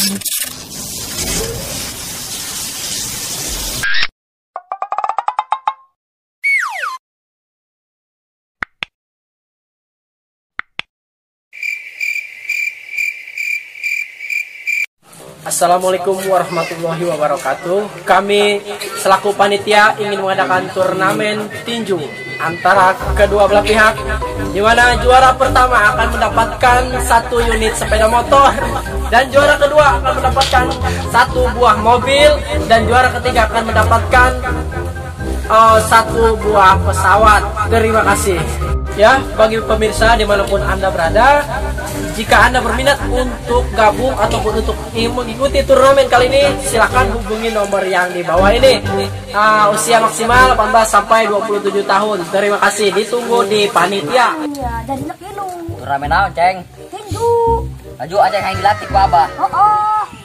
Assalamualaikum warahmatullahi wabarakatuh. Kami selaku panitia ingin mengadakan turnamen tinju antara kedua belah pihak, di mana juara pertama akan mendapatkan 1 unit sepeda motor, dan juara kedua akan mendapatkan 1 buah mobil, dan juara ketiga akan mendapatkan 1 buah pesawat. Terima kasih. Ya, bagi pemirsa dimanapun Anda berada, jika Anda berminat untuk gabung ataupun untuk mengikuti turnamen kali ini, silakan hubungi nomor yang di bawah ini. Usia maksimal 18 sampai 27 tahun. Terima kasih, ditunggu di panitia. Iya, dari lekilu. Turnamen naon, Ceng? Tinju. Laju aja yang dilatih ku Abah.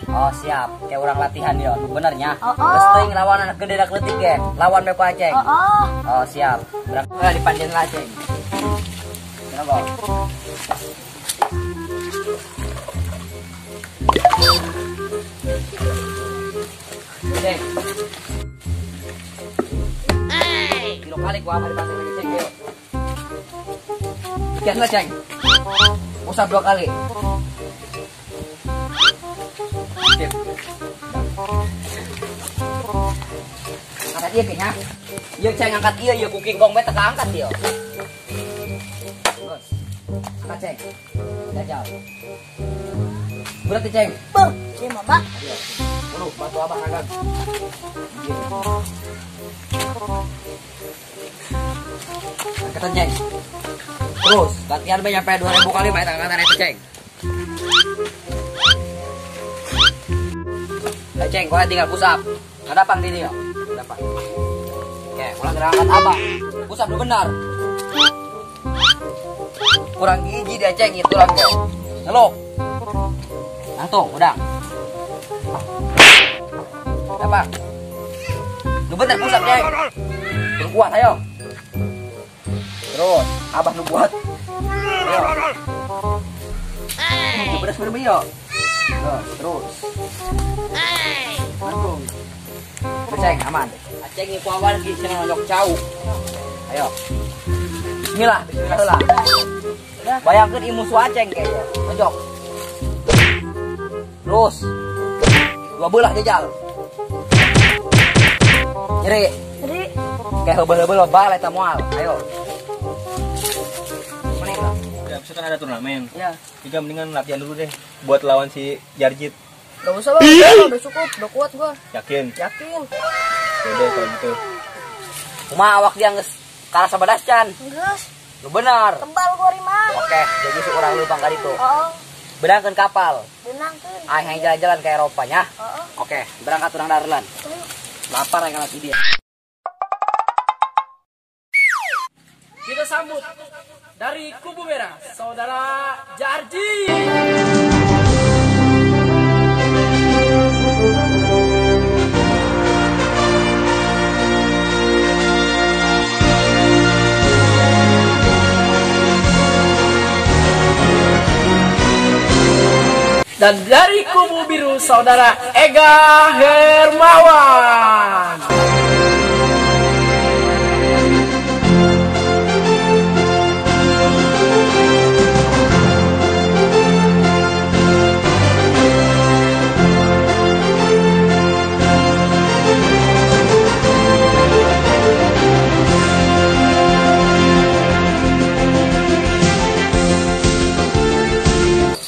Oh, Siap. Kayak orang latihan ya, benernya. Oh. Terus teuing lawan anak gede dak leutik ge. Lawan beko Ceng. oh. Siap. Berangkat di panjen lah, Ceng. Kenapa? Ceng. Kilo kali ku Abah di panjen lagi, Ceng. Yuk. Ikan lah, Ceng. Usah 2 kali. Sip. Angkat iya kayaknya. Iya Ceng, angkat iya cooking gong beta angkat dia. Terus. Angkat Ceng. Jajal. Berarti Ceng. Iya, Mama. Ayo. Dulu bantu Abah angkat. Angkatan Ceng. Terus, latihan banyak sampai 2000 kali main angkatan itu Ceng. Ceng, kau tinggal push up. Ada apa di dia? Ada apa? Oke, ulang gerakan Abah. Push up dulu benar. Kurang gigi dia Ceng, itu lah Ceng. Halo. Langsung, udah. Apa? Lu bener push up Ceng. Terus kuat, ayo. Terus, Abah lu buat. Ayo. Beres-beres yuk. Terus. Manggung. Ceng, aman. Aceng iku awal lagi seneng nonjok jauh. Ayo. Bismillah lah. Bayangkan imu su Aceng kayaknya. Nonjok. Terus. 2 belah jajal. Nyeri. Kayak hebel-hebel lebah eta moal. Ayo. Ya, besok kan ada turnamen. Ya. Tiga mendingan latihan dulu deh buat lawan si Jarjit. Gak usah, Bang. Udah cukup, udah kuat gua. Yakin? Yakin. Udah kalau gitu. Kumaha awak dia geus karasa badascan. Geus. Lu benar. Tebal gua Rima. Oke, jadi seorang lu pangkat itu. Oh. Berangkat kapal. Benangkeun. Yang jalan-jalan ke Eropa nya. Oh. Oke, berangkat turang Darlan. Lapar yang ngelatih dia. Kita sambut dari kubu merah, saudara Jarji. Dan dari kubu biru, saudara Ega Hermawan.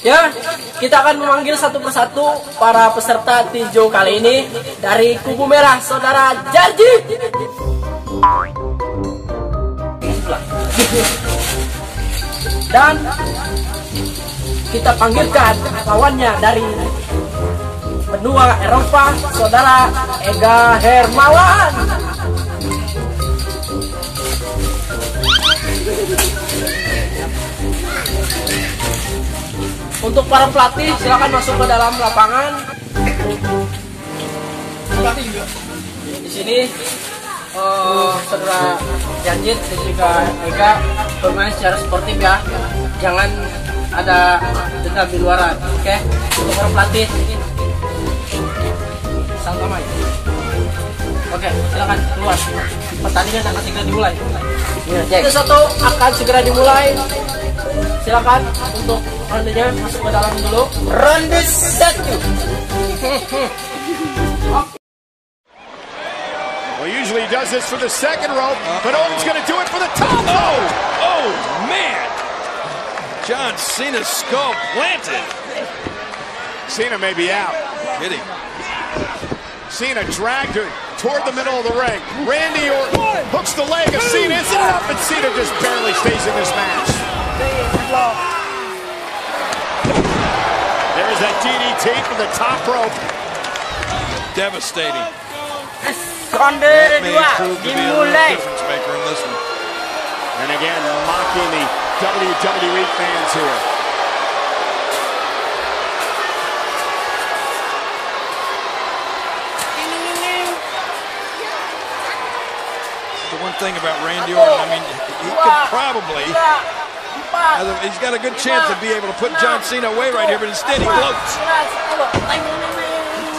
Ya, kita akan memanggil satu persatu para peserta tinju kali ini. Dari kubu merah, saudara Jarji. Dan kita panggilkan lawannya dari benua Eropa, saudara Ega Hermawan. Untuk para pelatih, silakan masuk ke dalam lapangan. Pelatih juga. Di sini saudara Jarjit dan juga Ega bermain secara sportif ya. Jangan ada dendam di luaran, oke? Untuk para pelatih, sama ya. Oke, silakan keluar. Pertandingan akan segera dimulai. Iya, ceng. Ronde 1 akan segera dimulai. Silakan untuk rondenya masuk ke dalam dulu. Ronde 1. Well, usually he does this for the second rope, but Orton's going to do it for the top rope. Oh, man. John Cena's skull planted. Cena may be out. Kidding. Cena dragged her toward the middle of the ring. Randy Orton hooks the leg of Cena. Is it enough? And Cena just barely stays in this match. There's that DDT from the top rope. Devastating. Ronde That may 2 prove to be a real dimulai. difference maker in this one. And again, mocking the WWE fans here. The one thing about Randy Orton, I mean, he could probably, he's got a good chance to be able to put John Cena away right here, but instead he floats.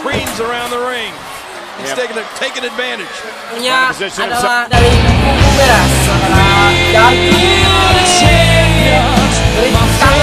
Careens around the ring. He's taking advantage. Punya adalah dari kubu merah. Saudara Jarki. Dari tangan